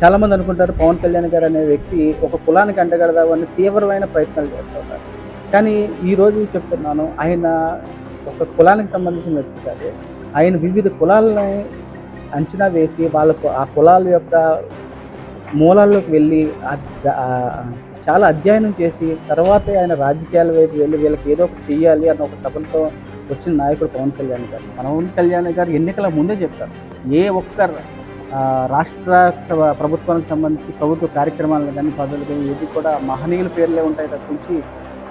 చాలామంది అనుకుంటారు పవన్ కళ్యాణ్ గారు అనే వ్యక్తి ఒక కులానికి అంటగడదామని తీవ్రమైన ప్రయత్నాలు చేస్తూ ఉంటారు. కానీ ఈరోజు చెప్తున్నాను, ఆయన ఒక కులానికి సంబంధించిన వ్యక్తి కాదు. ఆయన వివిధ కులాలని అంచనా వేసి వాళ్ళకు ఆ కులాల యొక్క మూలాల్లోకి వెళ్ళి చాలా అధ్యయనం చేసి తర్వాతే ఆయన రాజకీయాల వైపు వెళ్ళి వీళ్ళకి ఏదో ఒకటి చెయ్యాలి అన్న ఒక తపనతో వచ్చిన నాయకుడు పవన్ కళ్యాణ్ గారు. పవన్ కళ్యాణ్ గారు ఎన్నికల ముందే చెప్పారు. ఏ ఒక్క రాష్ట్ర ప్రభుత్వానికి సంబంధించి ప్రభుత్వ కార్యక్రమాలను కానీ, పదవులు కానీ ఏది కూడా మహనీయుల పేర్లే ఉంటాయి తప్పించి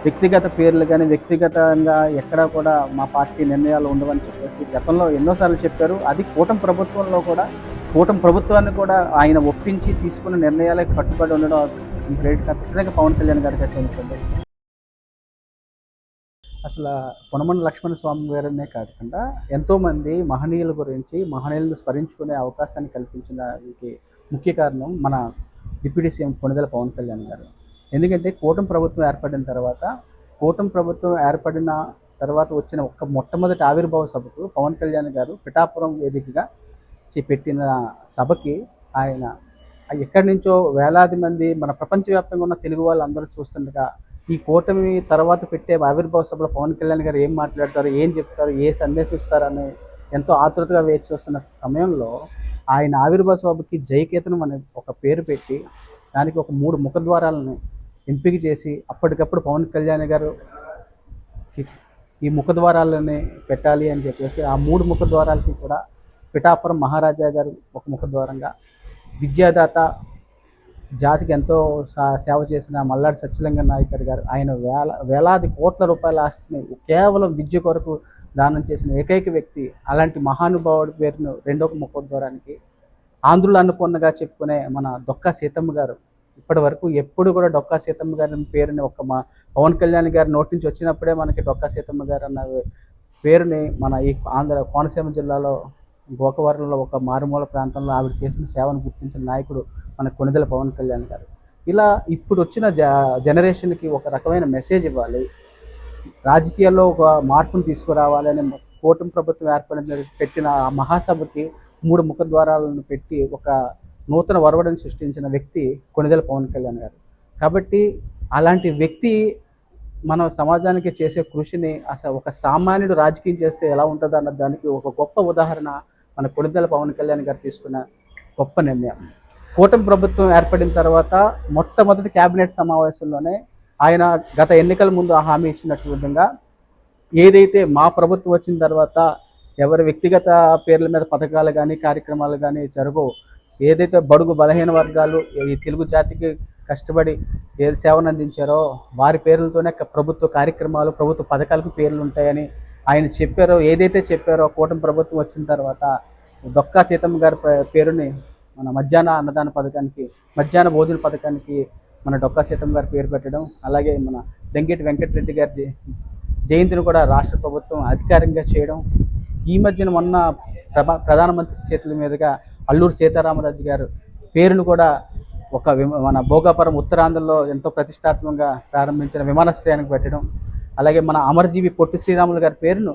వ్యక్తిగత పేర్లు కానీ, వ్యక్తిగతంగా ఎక్కడా కూడా మా పార్టీ నిర్ణయాలు ఉండవని చెప్పేసి గతంలో ఎన్నోసార్లు చెప్పారు. అది కూటమి ప్రభుత్వంలో కూడా కూటమి ప్రభుత్వాన్ని కూడా ఆయన ఒప్పించి తీసుకున్న నిర్ణయాలకు కట్టుబడి ఉండడం ఈ క్రెడిట్ ఖచ్చితంగా పవన్ కళ్యాణ్ గారికి చెందుతుంది. అసలు పొనమన లక్ష్మణ స్వామి గారనే కాకుండా ఎంతోమంది మహనీయుల గురించి మహనీయులను స్మరించుకునే అవకాశాన్ని కల్పించడానికి ముఖ్య కారణం మన డిప్యూటీ సీఎం కొణిదెల పవన్ కళ్యాణ్ గారు. ఎందుకంటే కూటమి ప్రభుత్వం ఏర్పడిన తర్వాత వచ్చిన మొట్టమొదటి ఆవిర్భావ సభకు పవన్ కళ్యాణ్ గారు పిఠాపురం వేదికగా పెట్టిన సభకి ఆయన ఎక్కడి నుంచో వేలాది మంది మన ప్రపంచవ్యాప్తంగా ఉన్న తెలుగు వాళ్ళు అందరూ చూస్తుండగా ఈ కూటమి తర్వాత పెట్టే ఆవిర్భావ సభలో పవన్ కళ్యాణ్ గారు ఏం మాట్లాడతారు, ఏం చెప్తారు, ఏ సందేశం ఇస్తారని ఎంతో ఆతృతగా వేచి చూస్తున్న సమయంలో ఆయన ఆవిర్భావ సభకి జయకేతనం అనే ఒక పేరు పెట్టి దానికి ఒక 3 ముఖద్వారాలను ఎంపిక చేసి అప్పటికప్పుడు పవన్ కళ్యాణ్ గారు ఈ ముఖద్వారాలని పెట్టాలి అని చెప్పేసి ఆ 3 ముఖద్వారాలకి కూడా పిఠాపురం మహారాజా గారు ఒక ముఖద్వారంగా, విద్యాదాత జాతికి ఎంతో సేవ చేసిన మల్లాడి సత్యలింగ నాయకర్ గారు ఆయన వేలాది కోట్ల రూపాయల ఆస్తిని కేవలం విద్య కొరకు దానం చేసిన ఏకైక వ్యక్తి. అలాంటి మహానుభావుడి పేరును రెండో ముఖద్వారానికి ఆంధ్రుల అన్నపూర్ణగా చెప్పుకునే మన డొక్కా సీతమ్మ గారు ఇప్పటి వరకు ఎప్పుడు కూడా డొక్కా సీతమ్మ గారి పేరుని పవన్ కళ్యాణ్ గారి నోటి నుంచి వచ్చినప్పుడే మనకి డొక్కా సీతమ్మ గారు అన్న పేరుని మన ఈ కోనసీమ జిల్లాలో గోకవరంలో ఒక మారుమూల ప్రాంతంలో ఆవిడ చేసిన సేవను గుర్తించిన నాయకుడు మన కొణిదెల పవన్ కళ్యాణ్ గారు. ఇలా ఇప్పుడు వచ్చిన జనరేషన్కి ఒక రకమైన మెసేజ్ ఇవ్వాలి, రాజకీయాల్లో ఒక మార్పును తీసుకురావాలి అని కూటమి ప్రభుత్వం పెట్టిన ఆ మహాసభకి 3 ముఖద్వారాలను పెట్టి ఒక నూతన ఒరవడిని సృష్టించిన వ్యక్తి కొణిదెల పవన్ కళ్యాణ్ గారు. కాబట్టి అలాంటి వ్యక్తి మన సమాజానికి చేసే కృషిని అసలు ఒక సామాన్యుడు రాజకీయం చేస్తే ఎలా ఉంటుంది అన్న దానికి ఒక గొప్ప ఉదాహరణ మన కొణిదెల పవన్ కళ్యాణ్ గారు తీసుకున్న గొప్ప నిర్ణయం. కూటమి ప్రభుత్వం ఏర్పడిన తర్వాత మొట్టమొదటి కేబినెట్ సమావేశంలోనే ఆయన గత ఎన్నికల ముందు హామీ ఇచ్చినట్టు విధంగా ఏదైతే మా ప్రభుత్వం వచ్చిన తర్వాత ఎవరి వ్యక్తిగత పేర్ల మీద పథకాలు కానీ కార్యక్రమాలు కానీ జరగవు, ఏదైతే బడుగు బలహీన వర్గాలు ఈ తెలుగు జాతికి కష్టపడి ఏ సేవను అందించారో వారి పేర్లతోనే ప్రభుత్వ కార్యక్రమాలు ప్రభుత్వ పథకాలకు పేర్లు ఉంటాయని ఆయన చెప్పారో, ఏదైతే చెప్పారో కూటమి ప్రభుత్వం వచ్చిన తర్వాత డొక్కా సీతమ్మ గారి పేరుని మన మధ్యాహ్న అన్నదాన పథకానికి, మధ్యాహ్న భోజన పథకానికి మన డొక్కా సీతమ్మ గారి పేరు పెట్టడం, అలాగే మన దంగేటి వెంకటరెడ్డి గారి జయంతిని కూడా రాష్ట్ర ప్రభుత్వం అధికారికంగా చేయడం, ఈ మధ్యన మొన్న ప్రధానమంత్రి చేతుల మీదుగా అల్లూరు సీతారామరాజు గారు పేరును కూడా మన భోగాపురం ఉత్తరాంధ్రలో ఎంతో ప్రతిష్టాత్మకంగా ప్రారంభించిన విమానాశ్రయానికి పెట్టడం, అలాగే మన అమరజీవి పొట్టి శ్రీరాములు గారి పేరును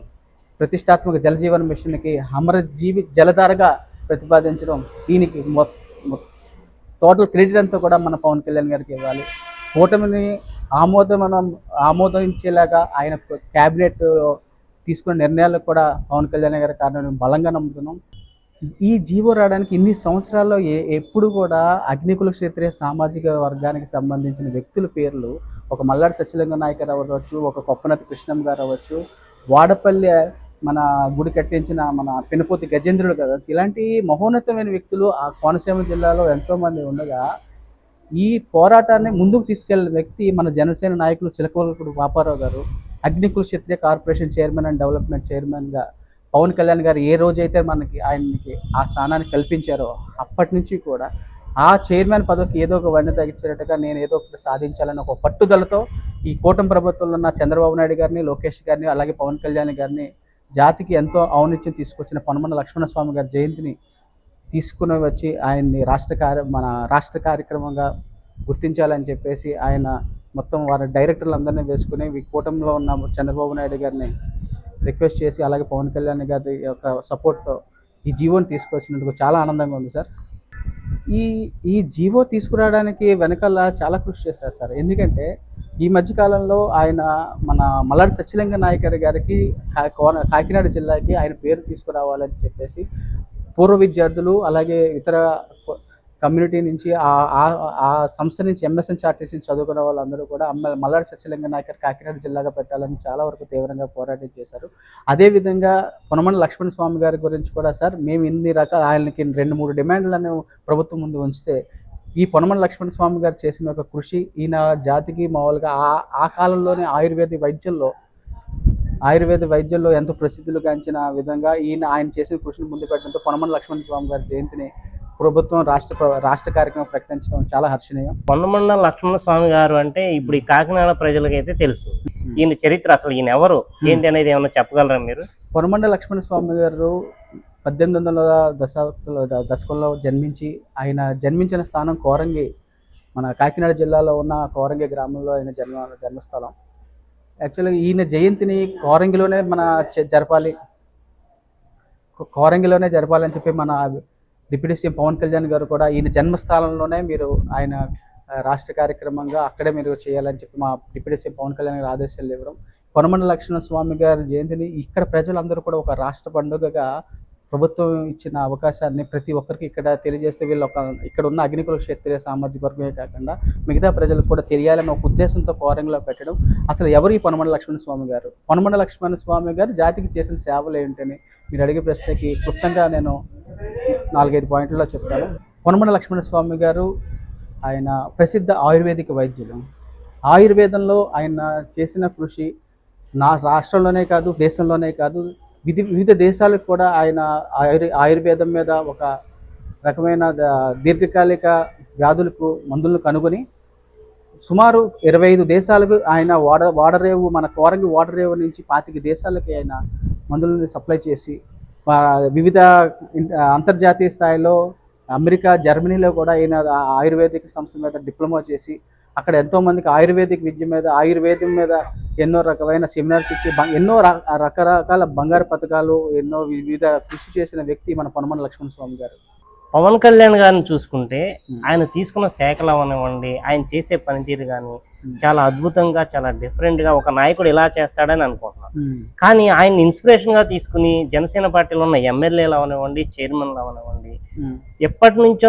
ప్రతిష్టాత్మక జలజీవన మిషన్కి అమరజీవి జలధారగా ప్రతిపాదించడం, దీనికి టోటల్ క్రెడిట్ అంతా కూడా మన పవన్ కళ్యాణ్ గారికి ఇవ్వాలి. కూటమిని ఆమోదించేలాగా ఆయన క్యాబినెట్ తీసుకున్న నిర్ణయాలకు కూడా పవన్ కళ్యాణ్ గారి కారణం బలంగా నమ్ముతున్నాం. ఈ జీవో రావడానికి ఇన్ని సంవత్సరాల్లో ఎప్పుడు కూడా అగ్నికుల క్షేత్రీయ సామాజిక వర్గానికి సంబంధించిన వ్యక్తుల పేర్లు ఒక మల్లాడి సత్యలింగ నాయకర్ అవ్వచ్చు, ఒక కొప్పనతి కృష్ణమ్మ గారు అవ్వచ్చు, వాడపల్లి మన గుడి కట్టించిన మన పెనుపోతి గజేంద్రుడు కదా, ఇలాంటి మహోన్నతమైన వ్యక్తులు ఆ కోనసీమ జిల్లాలో ఎంతోమంది ఉండగా ఈ పోరాటాన్ని ముందుకు తీసుకెళ్లిన వ్యక్తి మన జనసేన నాయకులు చిలకవలపుడు పాపారావు గారు. అగ్నికుల క్షత్రియ కార్పొరేషన్ చైర్మన్ అండ్ డెవలప్మెంట్ చైర్మన్గా పవన్ కళ్యాణ్ గారు ఏ రోజైతే ఆయనకి ఆ స్థానాన్ని కల్పించారో అప్పటి నుంచి కూడా ఆ చైర్మన్ పదవికి ఏదో ఒక వన్నె తగ్గించేటట్టుగా నేను ఏదో ఒకటి సాధించాలని ఒక పట్టుదలతో ఈ కూటమి ప్రభుత్వంలో ఉన్న చంద్రబాబు నాయుడు గారిని, లోకేష్ గారిని, అలాగే పవన్ కళ్యాణ్ గారిని జాతికి ఎంతో ఔన్నత్యం తీసుకొచ్చిన పొనమన లక్ష్మణస్వామి గారి జయంతిని తీసుకుని వచ్చి ఆయన్ని రాష్ట్ర కార్యక్రమంగా గుర్తించాలని చెప్పేసి ఆయన మొత్తం వారి డైరెక్టర్లు అందరినీ వేసుకుని కూటమిలో ఉన్న చంద్రబాబు నాయుడు గారిని రిక్వెస్ట్ చేసి అలాగే పవన్ కళ్యాణ్ గారి యొక్క సపోర్ట్తో ఈ జీవోని తీసుకొచ్చినందుకు చాలా ఆనందంగా ఉంది సార్. ఈ ఈ జీవో తీసుకురావడానికి వెనకాల చాలా కృషి చేశారు సార్. ఎందుకంటే ఈ మధ్య కాలంలో ఆయన మన మల్లాడి సత్యలింగ నాయకర్ గారికి కాకినాడ జిల్లాకి ఆయన పేరు తీసుకురావాలని చెప్పేసి పూర్వ విద్యార్థులు అలాగే ఇతర కమ్యూనిటీ నుంచి ఆ సంస్థ నుంచి ఎంఎస్ఎన్ చార్టర్స్ నుంచి చదువుకున్న వాళ్ళందరూ కూడా మల్లాడి సత్యలింగ నాయకర్ కాకినాడ జిల్లాగా పెట్టాలని చాలా వరకు తీవ్రంగా పోరాటం చేశారు. అదేవిధంగా పొనమన లక్ష్మణ స్వామి గారి గురించి కూడా సార్ మేము ఇన్ని రకాల ఆయనకి 2-3 డిమాండ్లను ప్రభుత్వం ముందు ఉంచితే ఈ పొనమన లక్ష్మణ స్వామి గారు చేసిన ఒక కృషి ఈయన జాతికి మామూలుగా ఆ కాలంలోనే ఆయుర్వేద వైద్యంలో ఎంతో ప్రసిద్ధులు గాంచిన విధంగా ఆయన చేసిన కృషిని ముందు పెట్టడంతో పొనమన లక్ష్మణ స్వామి గారి జయంతిని ప్రభుత్వం రాష్ట్ర కార్యక్రమం ప్రకటించడం చాలా హర్షణీయం. పొన్నమన్న లక్ష్మణ స్వామి గారు అంటే ఇప్పుడు ఈ కాకినాడ ప్రజలకైతే తెలుసు. ఈయన చరిత్ర అసలు ఈయన ఎవరు ఏంటి అనేది ఏమన్నా చెప్పగలరా మీరు? పొనమన్న లక్ష్మణ స్వామి గారు 1800 దశకంలో జన్మించి ఆయన జన్మించిన స్థానం కోరంగి, మన కాకినాడ జిల్లాలో ఉన్న కోరంగి గ్రామంలో ఆయన జన్మస్థలం. యాక్చువల్గా ఈయన జయంతిని కోరంగిలోనే జరపాలని చెప్పి మన డిప్యూటీ సీఎం పవన్ కళ్యాణ్ గారు కూడా ఈయన జన్మస్థలంలోనే మీరు ఆయన రాష్ట్ర కార్యక్రమంగా అక్కడే మీరు చేయాలని చెప్పి మా డిప్యూటీ సీఎం పవన్ కళ్యాణ్ గారు ఆదేశాలు ఇవ్వడం, పొనమన లక్ష్మణ స్వామి గారి జయంతిని ఇక్కడ ప్రజలందరూ కూడా ఒక రాష్ట్ర పండుగగా ప్రభుత్వం ఇచ్చిన అవకాశాన్ని ప్రతి ఒక్కరికి ఇక్కడ తెలియజేస్తే వీళ్ళు ఇక్కడ ఉన్న అగ్నికుల క్షత్రియ సామాజిక వర్గమే కాకుండా మిగతా ప్రజలకు కూడా తెలియాలని ఒక ఉద్దేశంతో కోరంగిలో పెట్టడం. అసలు ఎవరు ఈ పొనమన లక్ష్మణ స్వామి గారు? పొనమన లక్ష్మణ స్వామి గారు జాతికి చేసిన సేవలు ఏంటని మీరు అడిగే ప్రశ్నకి క్లుప్తంగా నేను 4-5 పాయింట్లలో చెప్తాను. పొనమన లక్ష్మణ స్వామి గారు ఆయన ప్రసిద్ధ ఆయుర్వేదిక వైద్యులు. ఆయుర్వేదంలో ఆయన చేసిన కృషి రాష్ట్రంలోనే కాదు, దేశంలోనే కాదు, వివిధ దేశాలకు కూడా ఆయన ఆయుర్వేదం మీద ఒక రకమైన దీర్ఘకాలిక వ్యాధులకు మందులను కనుగొని సుమారు 25 దేశాలకు ఆయన వాడరేవు మన కోరంగి వాడరేవు నుంచి 25 దేశాలకి ఆయన మందులను సప్లై చేసి వివిధ అంతర్జాతీయ స్థాయిలో అమెరికా, జర్మనీలో కూడా ఆయన ఆయుర్వేదిక సంస్థ మీద డిప్లొమా చేసి అక్కడ ఎంతోమందికి ఆయుర్వేదం మీద ఎన్నో రకమైన సెమినార్స్ ఇచ్చి ఎన్నో రకరకాల బంగారు పథకాలు ఎన్నో వివిధ కృషి చేసిన వ్యక్తి మన పొనమన లక్ష్మణ స్వామి గారు. పవన్ కళ్యాణ్ గారిని చూసుకుంటే ఆయన తీసుకున్న శాఖలు అవనివ్వండి, ఆయన చేసే పనితీరు కానీ చాలా అద్భుతంగా, చాలా డిఫరెంట్ గా ఒక నాయకుడు ఇలా చేస్తాడని అనుకుంటున్నాను. కానీ ఆయన ఇన్స్పిరేషన్ గా తీసుకుని జనసేన పార్టీలో ఉన్న ఎమ్మెల్యేలు అవనివ్వండి, చైర్మన్లు అవనివ్వండి, ఎప్పటి నుంచో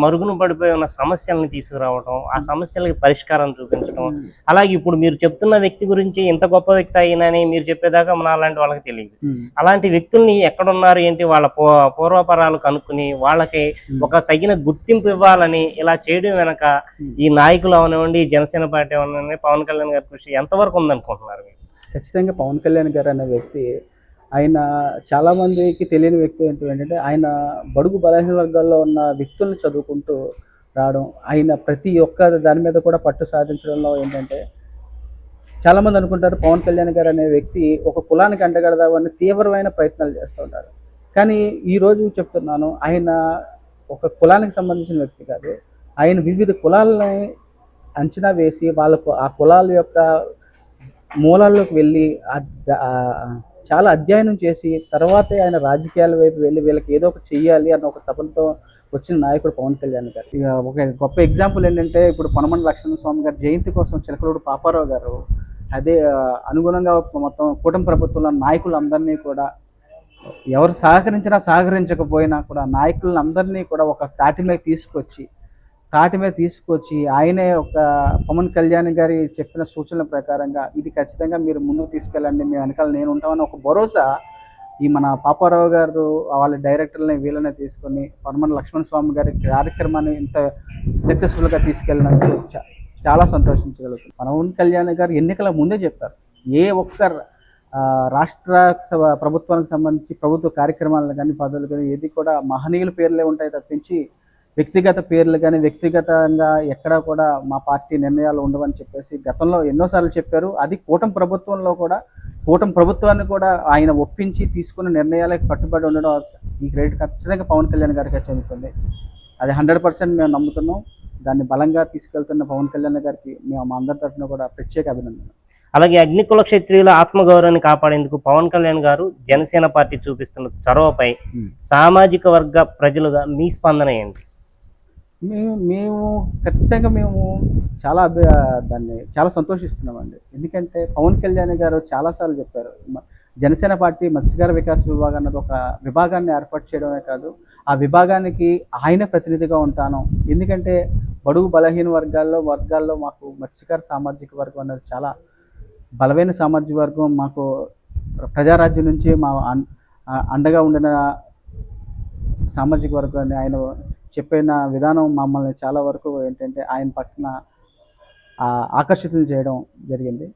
మరుగున పడిపోయి ఉన్న సమస్యలను తీసుకురావడం, ఆ సమస్యలకి పరిష్కారం చూపించడం, అలాగే ఇప్పుడు మీరు చెప్తున్న వ్యక్తి గురించి ఇంత గొప్ప వ్యక్తి అయినని మీరు చెప్పేదాకా మన అలాంటి వాళ్ళకి తెలియదు. అలాంటి వ్యక్తుల్ని ఎక్కడున్నారు ఏంటి వాళ్ళ పూర్వపరాలు కనుక్కుని వాళ్ళకి ఒక తగిన గుర్తింపు ఇవ్వాలని ఇలా చేయడం వెనక ఈ నాయకులు అవనివ్వండి, జనసేన పార్టీ అవనివ్వండి, పవన్ కళ్యాణ్ గారి కృషి ఎంతవరకు ఉందనుకుంటున్నారు? ఖచ్చితంగా పవన్ కళ్యాణ్ గారు అనే వ్యక్తి ఆయన చాలా మందికి తెలియని వ్యక్తి ఏంటంటే ఆయన బడుగు బలహీన వర్గాల్లో ఉన్న వ్యక్తులను చదువుకుంటూ రావడం, ఆయన ప్రతి ఒక్క దాని మీద కూడా పట్టు సాధించడంలో ఏంటంటే చాలామంది అనుకుంటారు పవన్ కళ్యాణ్ గారు అనే వ్యక్తి ఒక కులానికి అంటగడదామని తీవ్రమైన ప్రయత్నాలు చేస్తూ ఉంటారు. కానీ ఈరోజు చెప్తున్నాను, ఆయన ఒక కులానికి సంబంధించిన వ్యక్తి కాదు. ఆయన వివిధ కులాలని అంచనా వేసి వాళ్ళకు ఆ కులాల యొక్క మూలాల్లోకి వెళ్ళి చాలా అధ్యయనం చేసి తర్వాతే ఆయన రాజకీయాల వైపు వెళ్ళి వీళ్ళకి ఏదో ఒకటి చెయ్యాలి అన్న ఒక తపనతో వచ్చిన నాయకుడు పవన్ కళ్యాణ్ గారు. ఇక ఒక గొప్ప ఎగ్జాంపుల్ ఏంటంటే ఇప్పుడు పొనమన లక్ష్మణ స్వామి గారి జయంతి కోసం చిలకలూరు పాపారావు గారు అదే అనుగుణంగా మొత్తం కూటమి ప్రభుత్వంలో నాయకులందరినీ కూడా ఎవరు సహకరించకపోయినా కూడా నాయకులందరినీ కూడా ఒక తాటి మీద తీసుకొచ్చి ఆయనే ఒక పవన్ కళ్యాణ్ గారి చెప్పిన సూచనల ప్రకారంగా ఇది ఖచ్చితంగా మీరు ముందుకు తీసుకెళ్ళండి, మీ వెనకాల నేను ఉంటామని ఒక భరోసా ఈ మన పాపారావు గారు వాళ్ళ డైరెక్టర్లని వీళ్ళని తీసుకొని పొనమన లక్ష్మణ స్వామి గారి కార్యక్రమాన్ని ఇంత సక్సెస్ఫుల్గా తీసుకెళ్ళినందుకు చాలా సంతోషించగలుగుతాం. పవన్ కళ్యాణ్ గారు ఎన్నికల ముందే చెప్పారు, ఏ ఒక్క రాష్ట్ర ప్రభుత్వానికి సంబంధించి ప్రభుత్వ కార్యక్రమాలను కానీ పదవులు కానీ ఏది కూడా మహనీయుల పేర్లే ఉంటాయి తప్పించి వ్యక్తిగత పేర్లు కానీ వ్యక్తిగతంగా ఎక్కడా కూడా మా పార్టీ నిర్ణయాలు ఉండవని చెప్పేసి గతంలో ఎన్నోసార్లు చెప్పారు. అది కూటమి ప్రభుత్వాన్ని కూడా ఆయన ఒప్పించి తీసుకున్న నిర్ణయాలకు కట్టుబడి ఉండడం ఈ క్రెడిట్ ఖచ్చితంగా పవన్ కళ్యాణ్ గారికి చెందుతుంది. అది 100% మేము నమ్ముతున్నాం. దాన్ని బలంగా తీసుకెళ్తున్న పవన్ కళ్యాణ్ గారికి మేము అందరి తరఫున కూడా ప్రత్యేక అభినందనలు. అలాగే అగ్నికుల క్షత్రియుల ఆత్మగౌరవాన్ని కాపాడేందుకు పవన్ కళ్యాణ్ గారు జనసేన పార్టీ చూపిస్తున్న చొరవపై సామాజిక వర్గ ప్రజలుగా మీ స్పందన ఏంటి? మేము ఖచ్చితంగా చాలా దాన్ని చాలా సంతోషిస్తున్నామండి. ఎందుకంటే పవన్ కళ్యాణ్ గారు చాలాసార్లు చెప్పారు. జనసేన పార్టీ మత్స్యకార వికాస విభాగం అన్నది ఒక విభాగాన్ని ఏర్పాటు చేయడమే కాదు, ఆ విభాగానికి ఆయనే ప్రతినిధిగా ఉంటాను. ఎందుకంటే బడుగు బలహీన వర్గాల్లో మాకు మత్స్యకార సామాజిక వర్గం అనేది చాలా బలమైన సామాజిక వర్గం. మాకు ప్రజారాజ్యం నుంచి అండగా ఉండిన సామాజిక వర్గాన్ని ఆయన చెప్పిన విధానం మమ్మల్ని చాలా వరకు ఏంటంటే ఆయన పక్కన ఆకర్షితం చేయడం జరిగింది.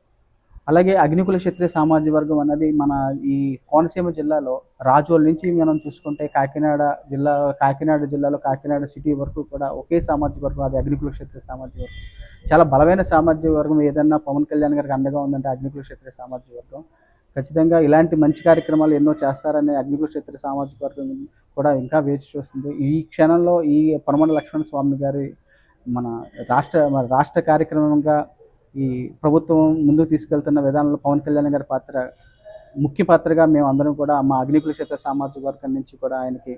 అలాగే అగ్నికుల క్షత్రియ సామాజిక వర్గం అన్నది మన ఈ కోనసీమ జిల్లాలో రాజోల్ నుంచి మనం చూసుకుంటే కాకినాడ జిల్లాలో కాకినాడ సిటీ వరకు కూడా ఒకే సామాజిక వర్గం, అది అగ్నికుల క్షత్రియ సామాజిక వర్గం. చాలా బలమైన సామాజిక వర్గం. ఏదన్నా పవన్ కళ్యాణ్ గారికి అండగా ఉందంటే అగ్నికుల క్షత్రియ సామాజిక వర్గం. ఖచ్చితంగా ఇలాంటి మంచి కార్యక్రమాలు ఎన్నో చేస్తారని అగ్నికుల క్షత్రియ సామాజిక వర్గం కూడా ఇంకా వేచి చూస్తుంది. ఈ క్షణంలో ఈ పొనమన లక్ష్మణ స్వామి గారి మన రాష్ట్ర కార్యక్రమంగా ఈ ప్రభుత్వం ముందుకు తీసుకెళ్తున్న విధానంలో పవన్ కళ్యాణ్ గారి ముఖ్య పాత్రగా మేము అందరం కూడా మా అగ్నికుల క్షత్రియ సామాజిక వర్గం నుంచి కూడా ఆయనకి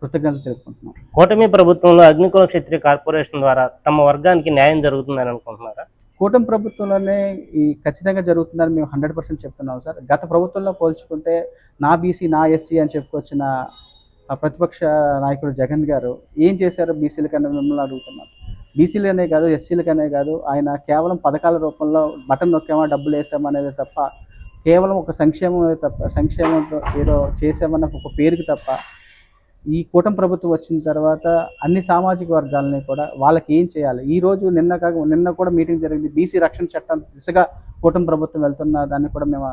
కృతజ్ఞతలు తెలుపుకుంటున్నాం. కూటమి ప్రభుత్వంలో అగ్నికుల క్షత్రియ కార్పొరేషన్ ద్వారా తమ వర్గానికి న్యాయం జరుగుతుందని అనుకుంటున్నారా? కూటమి ప్రభుత్వంలోనే ఖచ్చితంగా జరుగుతుందని మేము 100% చెప్తున్నాం సార్. గత ప్రభుత్వంలో పోల్చుకుంటే నా బీసీ నా ఎస్సీ అని చెప్పుకొచ్చిన ప్రతిపక్ష నాయకుడు జగన్ గారు ఏం చేశారో బీసీలకన్నా మిమ్మల్ని అడుగుతున్నారు. బీసీలనే కాదు, ఎస్సీలకనే కాదు, ఆయన కేవలం పథకాల రూపంలో బటన్ నొక్కామా డబ్బులు వేసామనేది తప్ప, కేవలం ఒక సంక్షేమంతో ఏదో చేసామన్న ఒక పేరుకి తప్ప, ఈ కూటమి ప్రభుత్వం వచ్చిన తర్వాత అన్ని సామాజిక వర్గాలని కూడా వాళ్ళకి ఏం చేయాలి, ఈ రోజు నిన్న కూడా మీటింగ్ జరిగింది. బీసీ రక్షణ చట్టం దిశగా కూటమి ప్రభుత్వం వెళ్తున్న దాన్ని కూడా మేము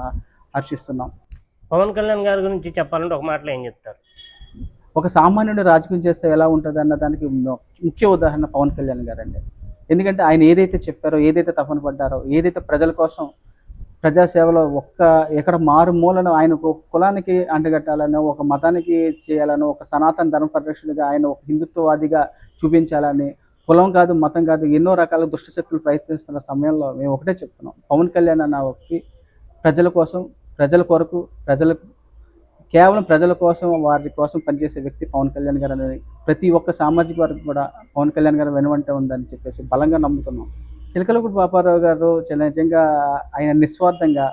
హర్షిస్తున్నాం. పవన్ కళ్యాణ్ గారి గురించి చెప్పాలంటే ఒక మాటలో ఏం చెప్తారు? ఒక సామాన్యుడు రాజకీయం చేస్తే ఎలా ఉంటుంది అన్న దానికి ముఖ్య ఉదాహరణ పవన్ కళ్యాణ్ గారండి. ఎందుకంటే ఆయన ఏదైతే చెప్పారో, ఏదైతే తపన పడ్డారో, ఏదైతే ప్రజల కోసం ప్రజాసేవలో ఎక్కడ మారుమూలను ఆయన ఒక కులానికి అంటగట్టాలనో, ఒక మతానికి చేయాలనో, ఒక సనాతన ధర్మ పరిరక్షణగా ఆయన ఒక హిందుత్వవాదిగా చూపించాలని, కులం కాదు మతం కాదు ఎన్నో రకాల దుష్టశక్తులు ప్రయత్నిస్తున్న సమయంలో మేము ఒకటే చెప్తున్నాం, పవన్ కళ్యాణ్ అన్న వ్యక్తి ప్రజల కోసం, ప్రజల కొరకు, కేవలం ప్రజల కోసం, వారి కోసం పనిచేసే వ్యక్తి పవన్ కళ్యాణ్ గారు అనేది ప్రతి ఒక్క సామాజిక వర్గం కూడా పవన్ కళ్యాణ్ గారు వెనువంటే ఉందని చెప్పేసి బలంగా నమ్ముతున్నాం. చిలకలపూడి పాపారావు గారు నిజంగా ఆయన నిస్వార్థంగా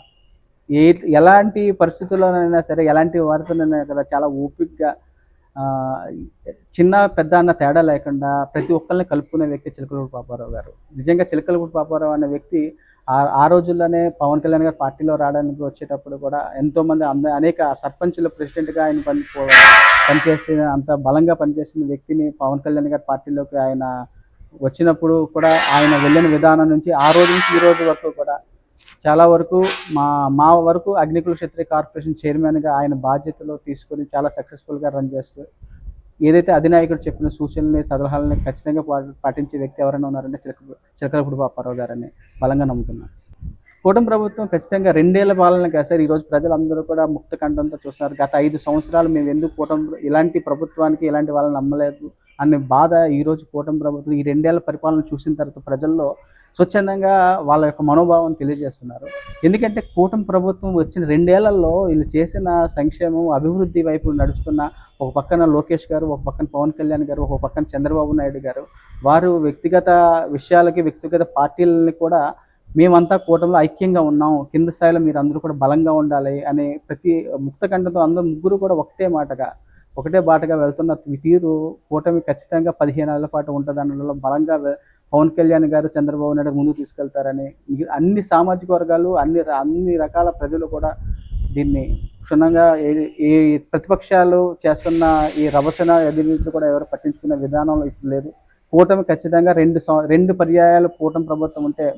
ఎలాంటి పరిస్థితుల్లోనైనా సరే, ఎలాంటి వారితోనైనా కదా చాలా ఓపికగా చిన్న పెద్ద అన్న తేడా లేకుండా ప్రతి ఒక్కరిని కలుపుకునే వ్యక్తి చిలకలపూడి పాపారావు గారు. నిజంగా చిలకలపూడి పాపారావు అనే వ్యక్తి ఆ రోజుల్లోనే పవన్ కళ్యాణ్ గారు పార్టీలో రావడానికి వచ్చేటప్పుడు కూడా ఎంతోమంది అనేక సర్పంచుల ప్రెసిడెంట్గా ఆయన పనిచేసిన అంత బలంగా పనిచేసిన వ్యక్తిని పవన్ కళ్యాణ్ గారి పార్టీలోకి ఆయన వచ్చినప్పుడు కూడా ఆయన వెళ్ళిన విధానం నుంచి ఆ రోజు నుంచి ఈ రోజు వరకు కూడా చాలా వరకు మా వరకు అగ్నికుల క్షత్రియ కార్పొరేషన్ చైర్మన్గా ఆయన బాధ్యతలు తీసుకొని చాలా సక్సెస్ఫుల్గా రన్ చేస్తూ ఏదైతే అధినాయకుడు చెప్పిన సూచనల్ని సలహాలని ఖచ్చితంగా పాటించే వ్యక్తి ఎవరైనా ఉన్నారంటే చిలకలపూడి పాపారావు గారని బలంగా నమ్ముతున్నారు. కూటమి ప్రభుత్వం ఖచ్చితంగా 2 ఏళ్ల పాలన కాదు సార్. ఈరోజు ప్రజలందరూ కూడా ముక్త కంఠంతో చూస్తున్నారు. గత 5 సంవత్సరాలు మేము ఎందుకు ఇలాంటి ప్రభుత్వానికి ఇలాంటి వాళ్ళని నమ్మలేదు అనే బాధ ఈరోజు కూటమి ప్రభుత్వం ఈ 2 ఏళ్ల పరిపాలన చూసిన తర్వాత ప్రజల్లో స్వచ్ఛందంగా వాళ్ళ యొక్క మనోభావం తెలియజేస్తున్నారు. ఎందుకంటే కూటమి ప్రభుత్వం వచ్చిన 2 ఏళ్లలో వీళ్ళు చేసిన సంక్షేమం, అభివృద్ధి వైపు నడుస్తున్న ఒక పక్కన లోకేష్ గారు, ఒక పక్కన పవన్ కళ్యాణ్ గారు, ఒక పక్కన చంద్రబాబు నాయుడు గారు, వారు వ్యక్తిగత విషయాలకి, వ్యక్తిగత పార్టీలని కూడా మేమంతా కూటమిలో ఐక్యంగా ఉన్నాం, కింద స్థాయిలో మీరు అందరూ కూడా బలంగా ఉండాలి అనే ప్రతి ముక్తకంఠతో అందరూ ముగ్గురు కూడా ఒకటే బాటగా వెళ్తున్న తీరు కూటమి ఖచ్చితంగా 15 ఏళ్ల పాటు ఉంటుందనడంలో బలంగా పవన్ కళ్యాణ్ గారు, చంద్రబాబు నాయుడు ముందుకు తీసుకెళ్తారని అన్ని సామాజిక వర్గాలు, అన్ని రకాల ప్రజలు కూడా దీన్ని క్షుణ్ణంగా ఈ ప్రతిపక్షాలు చేస్తున్న ఈ రభసన ఎదురు కూడా ఎవరు పట్టించుకునే విధానంలో ఇప్పుడు లేదు. కూటమి ఖచ్చితంగా 2 పర్యాయాలు కూటమి ప్రభుత్వం ఉంటే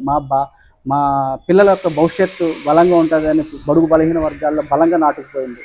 మా పిల్లల యొక్క భవిష్యత్తు బలంగా ఉంటుందని బడుగు బలహీన వర్గాల్లో బలంగా నాటుకుపోయింది.